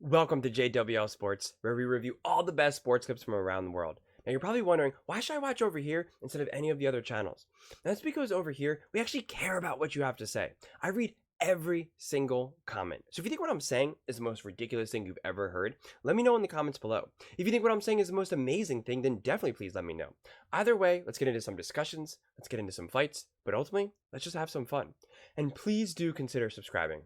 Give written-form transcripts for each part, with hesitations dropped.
Welcome to JWL Sports, where we review all the best sports clips from around the world. Now, you're probably wondering, why should I watch over here instead of any of the other channels? That's because over here, we actually care about what you have to say. I read every single comment. So if you think what I'm saying is the most ridiculous thing you've ever heard, let me know in the comments below. If you think what I'm saying is the most amazing thing, then definitely please let me know. Either way, let's get into some discussions, let's get into some fights, but ultimately, let's just have some fun. And please do consider subscribing.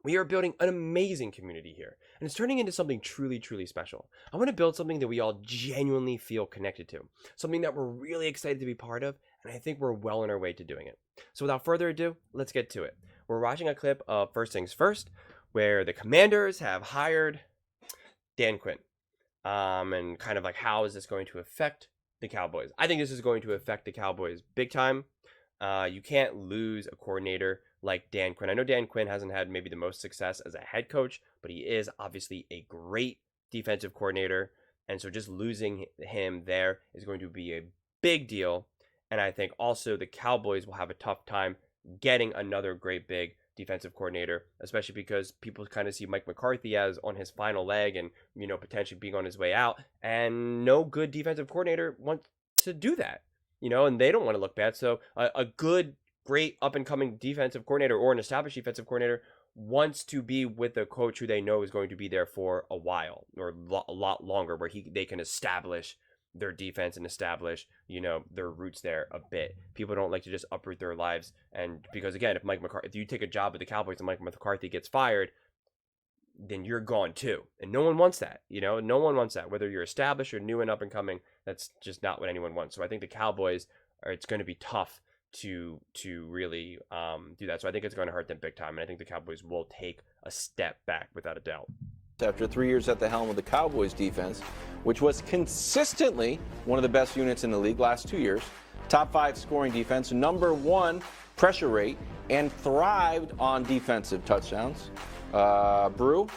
We are building an amazing community here, and it's turning into something truly, truly special. I want to build something that we all genuinely feel connected to, something that we're really excited to be part of, and I think we're well on our way to doing it. So without further ado, let's get to it. We're watching a clip of First Things First, where the Commanders have hired Dan Quinn, and kind of like how is this going to affect the Cowboys? I think this is going to affect the Cowboys big time. You can't lose a coordinator like Dan Quinn. I know Dan Quinn hasn't had maybe the most success as a head coach, but he is obviously a great defensive coordinator. And so just losing him there is going to be a big deal. And I think also the Cowboys will have a tough time getting another great big defensive coordinator, especially because people kind of see Mike McCarthy as on his final leg and, potentially being on his way out. And no good defensive coordinator wants to do that, and they don't want to look bad. So a good, great up-and-coming defensive coordinator or an established defensive coordinator wants to be with a coach who they know is going to be there for a while or a lot longer, where they can establish their defense and establish, their roots there a bit. People don't like to just uproot their lives. And because, again, if you take a job with the Cowboys and Mike McCarthy gets fired, then you're gone too. And no one wants that, no one wants that. Whether you're established or new and up-and-coming, that's just not what anyone wants. So I think the Cowboys, it's going to be tough to really do that. So I think it's going to hurt them big time, and I think the Cowboys will take a step back without a doubt. After 3 years at the helm of the Cowboys defense, which was consistently one of the best units in the league last 2 years, top 5 scoring defense, number 1 pressure rate, and thrived on defensive touchdowns. Brew,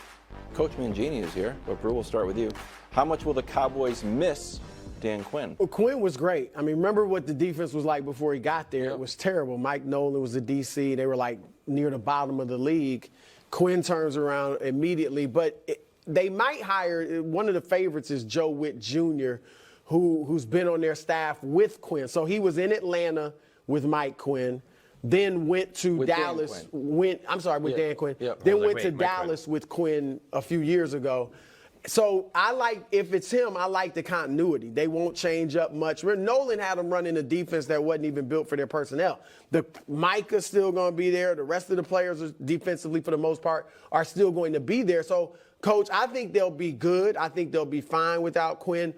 Coach Mangini is here, but Brew, we'll start with you. How much will the Cowboys miss Dan Quinn? Well, Quinn was great. I mean, remember what the defense was like before he got there? Yep. It was terrible. Mike Nolan was the DC. They were like near the bottom of the league. Quinn turns around immediately, but they might hire, one of the favorites is Joe Witt Jr., who's been on their staff with Quinn. So he was in Atlanta with Mike Quinn, then went to Dallas. Dan Quinn. Yep. Then went to Dallas with Quinn a few years ago. So if it's him, I like the continuity. They won't change up much. Nolan had them running a defense that wasn't even built for their personnel. Mike is still going to be there. The rest of the players, defensively for the most part, are still going to be there. So, Coach, I think they'll be good. I think they'll be fine without Quinn,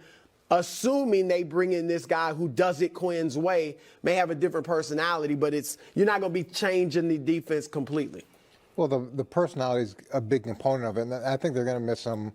assuming they bring in this guy who does it Quinn's way, may have a different personality, but you're not going to be changing the defense completely. Well, the personality is a big component of it, and I think they're going to miss him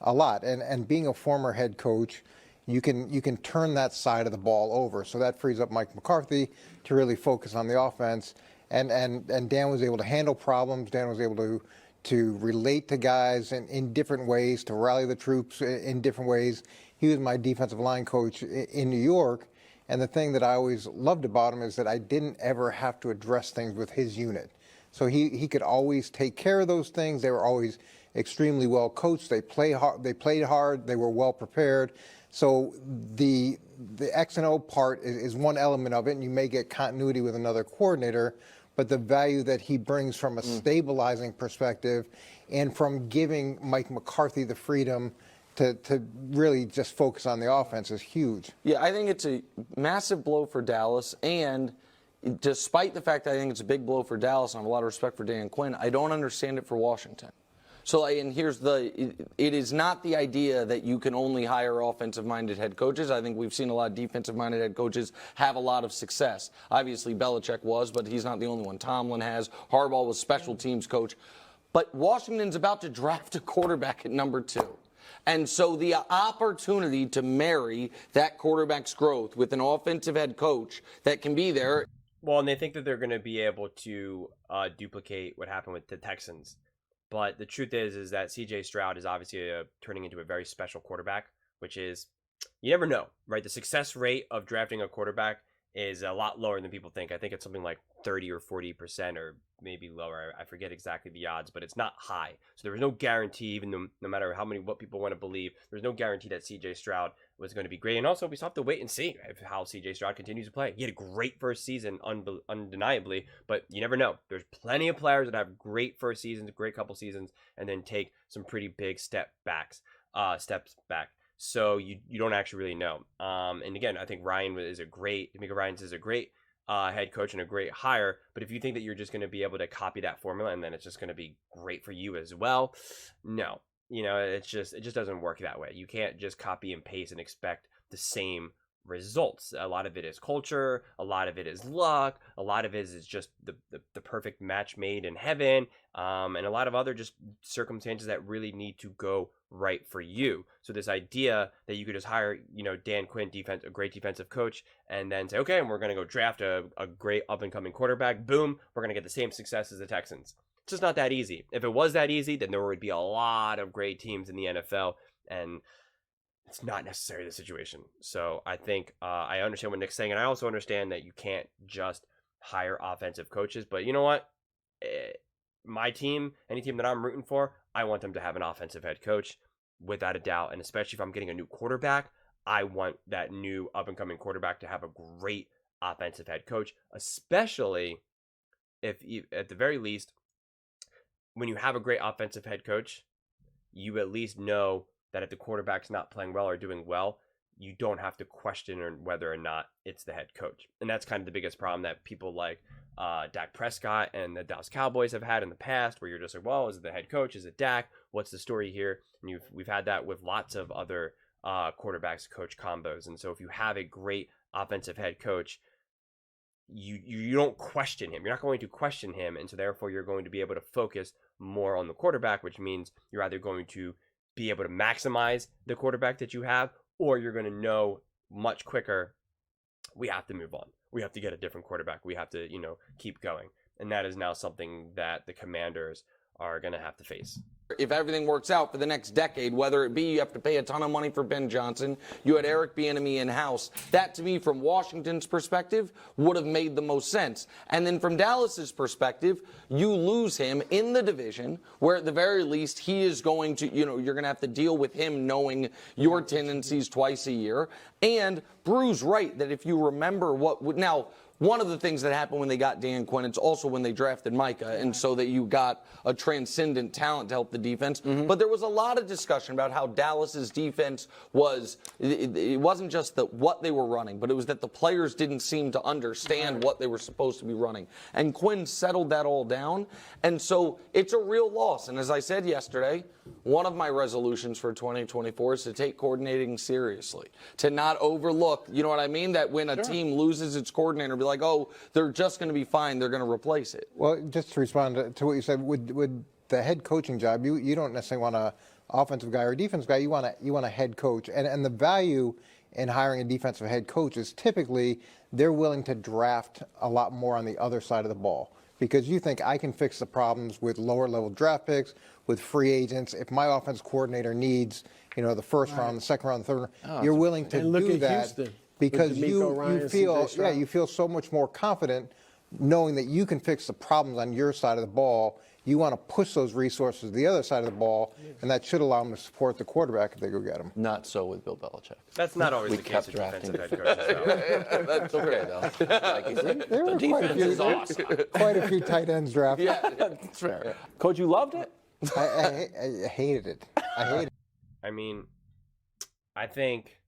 a lot. And being a former head coach, you can turn that side of the ball over. So that frees up Mike McCarthy to really focus on the offense. And Dan was able to handle problems. Dan was able to relate to guys in different ways, to rally the troops in different ways. He was my defensive line coach in New York. And the thing that I always loved about him is that I didn't ever have to address things with his unit. So he could always take care of those things. They were always extremely well coached. They played hard. They were well prepared. So the X and O part is one element of it, and you may get continuity with another coordinator, but the value that he brings from a stabilizing perspective and from giving Mike McCarthy the freedom to really just focus on the offense is huge. Yeah, I think it's a massive blow for Dallas, and despite the fact that I think it's a big blow for Dallas, and I have a lot of respect for Dan Quinn, I don't understand it for Washington. So, and it is not the idea that you can only hire offensive-minded head coaches. I think we've seen a lot of defensive-minded head coaches have a lot of success. Obviously, Belichick was, but he's not the only one. Tomlin has. Harbaugh was special teams coach. But Washington's about to draft a quarterback at number 2. And so the opportunity to marry that quarterback's growth with an offensive head coach that can be there. Well, and they think that they're going to be able to duplicate what happened with the Texans. But the truth is that C.J. Stroud is obviously turning into a very special quarterback, which is, you never know, right? The success rate of drafting a quarterback is a lot lower than people think. I think it's something like 30 or 40% or maybe lower. I forget exactly the odds, but it's not high. So there was no guarantee, even though, no matter what people want to believe, there's no guarantee that CJ Stroud was going to be great. And also, we still have to wait and see how CJ Stroud continues to play. He had a great first season, undeniably, but you never know. There's plenty of players that have great first seasons, great couple seasons, and then take some pretty big steps back. So you don't actually really know. And again, I think D'Amico Ryans is a great head coach and a great hire. But if you think that you're just going to be able to copy that formula and then it's just going to be great for you as well, no. It just doesn't work that way. You can't just copy and paste and expect the same results. A lot of it is culture, a lot of it is luck, a lot of it is just the perfect match made in heaven, and a lot of other just circumstances that really need to go right for you. So this idea that you could just hire, Dan Quinn, a great defensive coach, and then say, okay, and we're going to go draft a great up-and-coming quarterback, boom, we're going to get the same success as the Texans. It's just not that easy. If it was that easy, then there would be a lot of great teams in the NFL, and it's not necessarily the situation. So I think I understand what Nick's saying, and I also understand that you can't just hire offensive coaches. But you know what? My team, any team that I'm rooting for, I want them to have an offensive head coach without a doubt. And especially if I'm getting a new quarterback, I want that new up-and-coming quarterback to have a great offensive head coach, especially if, at the very least, when you have a great offensive head coach, you at least know that if the quarterback's not playing well or doing well, you don't have to question whether or not it's the head coach. And that's kind of the biggest problem that people like Dak Prescott and the Dallas Cowboys have had in the past, where you're just like, well, is it the head coach? Is it Dak? What's the story here? And we've had that with lots of other quarterbacks coach combos. And so if you have a great offensive head coach, you don't question him. You're not going to question him. And so therefore you're going to be able to focus more on the quarterback, which means you're either going to be able to maximize the quarterback that you have, or you're going to know much quicker, we have to move on. We have to get a different quarterback. We have to, keep going. And that is now something that the Commanders are going to have to face. If everything works out for the next decade, whether it be you have to pay a ton of money for Ben Johnson, you had Eric Bieniemy in-house, that to me, from Washington's perspective, would have made the most sense. And then from Dallas's perspective, you lose him in the division, where at the very least he is going to, you're going to have to deal with him knowing your tendencies twice a year. And Bruce Wright, that if you remember one of the things that happened when they got Dan Quinn, it's also when they drafted Micah, and so that you got a transcendent talent to help the defense. Mm-hmm. But there was a lot of discussion about how Dallas's defense it wasn't just what they were running, but it was that the players didn't seem to understand what they were supposed to be running. And Quinn settled that all down, and so it's a real loss. And as I said yesterday, one of my resolutions for 2024 is to take coordinating seriously, to not overlook, you know what I mean, that when a team loses its coordinator, be like, oh, they're just going to be fine, they're going to replace it. Well, just to respond to what you said, with the head coaching job, you don't necessarily want an offensive guy or a defensive guy. You want a head coach, and the value in hiring a defensive head coach is typically they're willing to draft a lot more on the other side of the ball, because you think I can fix the problems with lower level draft picks, with free agents. If my offense coordinator needs, the first round, the second round, the third round, you're willing to do that. Houston, because you feel so much more confident knowing that you can fix the problems on your side of the ball. You want to push those resources to the other side of the ball, and that should allow them to support the quarterback if they go get him. Not so with Bill Belichick. That's not always the case with defensive head coaches, though. That's okay, though. There were quite a few tight ends drafted. Yeah, that's fair. Yeah. Coach, you loved it? I hated it. I mean, I think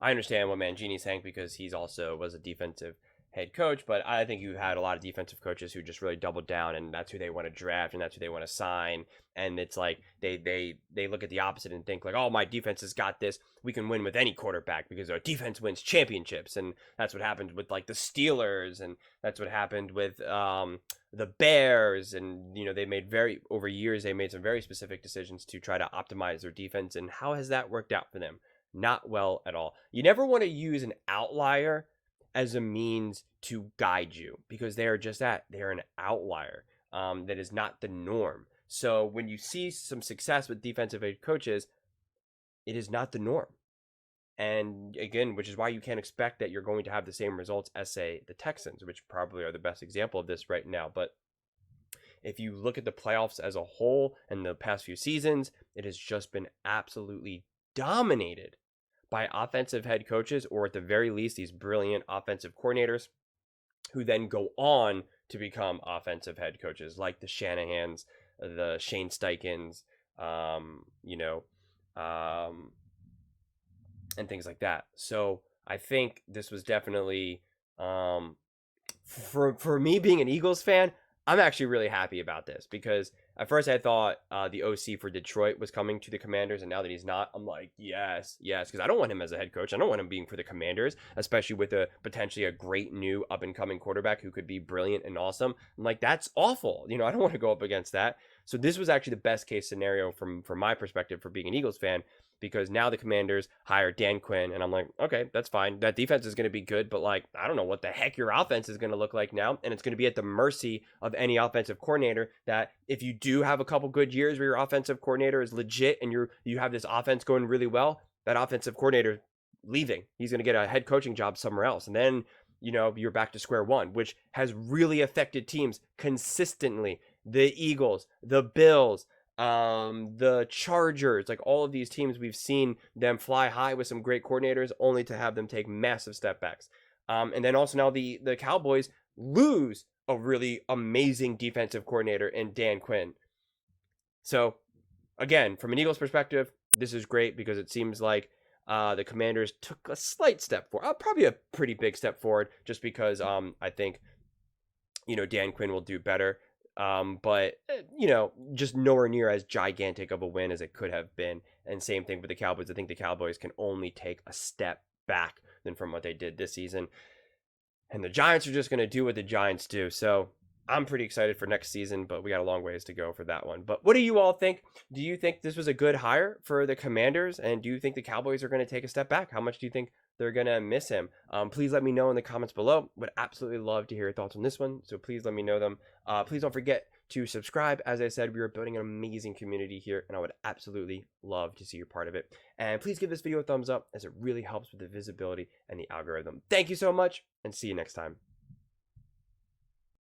I understand what Mangini's saying, because he's also was a defensive head coach, but I think you had a lot of defensive coaches who just really doubled down, and that's who they want to draft and that's who they want to sign. And it's like they look at the opposite and think like, oh, my defense has got this. We can win with any quarterback because our defense wins championships. And that's what happened with like the Steelers, and that's what happened with the Bears. And they made over years they made some very specific decisions to try to optimize their defense. And how has that worked out for them? Not well at all. You never want to use an outlier as a means to guide you, because they are just that. They're an outlier that is not the norm. So when you see some success with defensive head coaches, it is not the norm. And again, which is why you can't expect that you're going to have the same results as, say, the Texans, which probably are the best example of this right now. But if you look at the playoffs as a whole and the past few seasons, it has just been absolutely dominated by offensive head coaches, or at the very least, these brilliant offensive coordinators who then go on to become offensive head coaches, like the Shanahans, the Shane Steichens, and things like that. So I think this was definitely, for me being an Eagles fan, I'm actually really happy about this, because at first I thought the OC for Detroit was coming to the Commanders, and now that he's not, I'm like, yes, because I don't want him as a head coach. I don't want him being for the Commanders, especially with potentially a great new up-and-coming quarterback who could be brilliant and awesome. I'm like, that's awful. I don't want to go up against that. So this was actually the best case scenario from my perspective for being an Eagles fan, because now the Commanders hire Dan Quinn, and I'm like, okay, that's fine. That defense is going to be good, but like, I don't know what the heck your offense is going to look like now, and it's going to be at the mercy of any offensive coordinator. That if you do have a couple good years where your offensive coordinator is legit and you have this offense going really well, that offensive coordinator leaving, he's going to get a head coaching job somewhere else, and then you're back to square one, which has really affected teams consistently. The Eagles, the Bills, the Chargers, like all of these teams, we've seen them fly high with some great coordinators, only to have them take massive step backs. And then also now the Cowboys lose a really amazing defensive coordinator in Dan Quinn. So again, from an Eagles perspective, this is great, because it seems like the Commanders took a slight step forward, probably a pretty big step forward, just because I think Dan Quinn will do better. But just nowhere near as gigantic of a win as it could have been. And same thing with the Cowboys. I think the Cowboys can only take a step back than from what they did this season. And the Giants are just going to do what the Giants do. So I'm pretty excited for next season, but we got a long ways to go for that one. But what do you all think? Do you think this was a good hire for the Commanders? And do you think the Cowboys are going to take a step back? How much do you think they're going to miss him? Please let me know in the comments below. Would absolutely love to hear your thoughts on this one. So please let me know them. Please don't forget to subscribe. As I said, we are building an amazing community here, and I would absolutely love to see you're part of it. And please give this video a thumbs up, as it really helps with the visibility and the algorithm. Thank you so much, and see you next time.